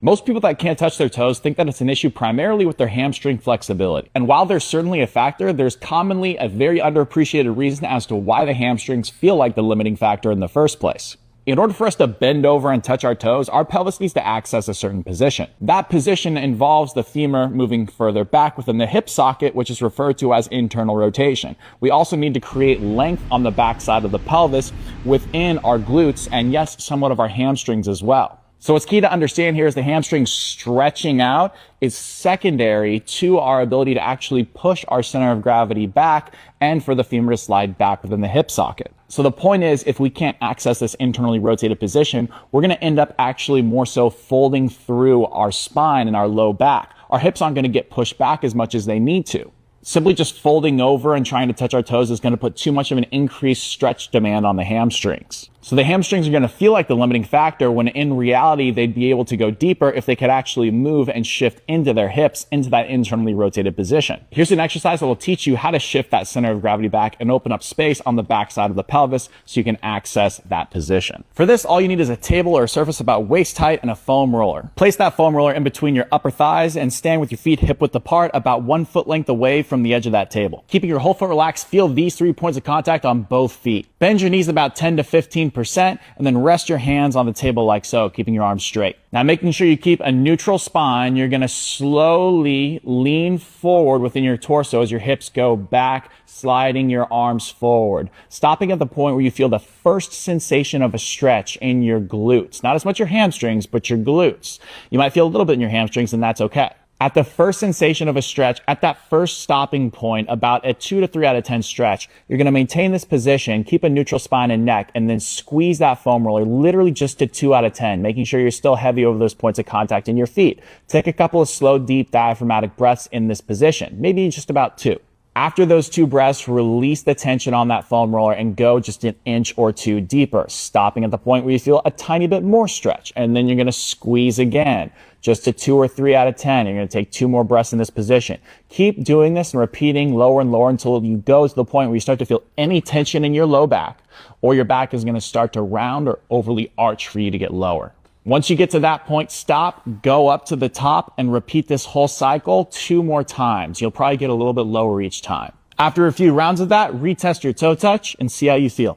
Most people that can't touch their toes think that it's an issue primarily with their hamstring flexibility. And while there's certainly a factor, there's commonly a very underappreciated reason as to why the hamstrings feel like the limiting factor in the first place. In order for us to bend over and touch our toes, our pelvis needs to access a certain position. That position involves the femur moving further back within the hip socket, which is referred to as internal rotation. We also need to create length on the back side of the pelvis within our glutes and, yes, somewhat of our hamstrings as well. So what's key to understand here is the hamstring stretching out is secondary to our ability to actually push our center of gravity back and for the femur to slide back within the hip socket. So the point is, if we can't access this internally rotated position, we're going to end up actually more so folding through our spine and our low back. Our hips aren't going to get pushed back as much as they need to. Simply just folding over and trying to touch our toes is going to put too much of an increased stretch demand on the hamstrings. So the hamstrings are going to feel like the limiting factor when in reality they'd be able to go deeper if they could actually move and shift into their hips into that internally rotated position. Here's an exercise that will teach you how to shift that center of gravity back and open up space on the back side of the pelvis so you can access that position. For this, all you need is a table or a surface about waist height and a foam roller. Place that foam roller in between your upper thighs and stand with your feet hip width apart about 1 foot length away from the edge of that table. Keeping your whole foot relaxed, feel these 3 points of contact on both feet. Bend your knees about 10 to 15%, and then rest your hands on the table like so, keeping your arms straight. Now, making sure you keep a neutral spine, you're going to slowly lean forward within your torso as your hips go back, sliding your arms forward, stopping at the point where you feel the first sensation of a stretch in your glutes. Not as much your hamstrings, but your glutes. You might feel a little bit in your hamstrings, and that's okay. At the first sensation of a stretch, at that first stopping point, about a 2 to 3 out of 10 stretch, you're going to maintain this position, keep a neutral spine and neck, and then squeeze that foam roller literally just to 2 out of 10, making sure you're still heavy over those points of contact in your feet. Take a couple of slow, deep diaphragmatic breaths in this position, maybe just about 2. After those 2 breaths, release the tension on that foam roller and go just an inch or 2 deeper, stopping at the point where you feel a tiny bit more stretch. And then you're going to squeeze again, just a 2 or 3 out of 10. You're going to take 2 more breaths in this position. Keep doing this and repeating lower and lower until you go to the point where you start to feel any tension in your low back, or your back is going to start to round or overly arch for you to get lower. Once you get to that point, stop, go up to the top, and repeat this whole cycle 2 more times. You'll probably get a little bit lower each time. After a few rounds of that, retest your toe touch and see how you feel.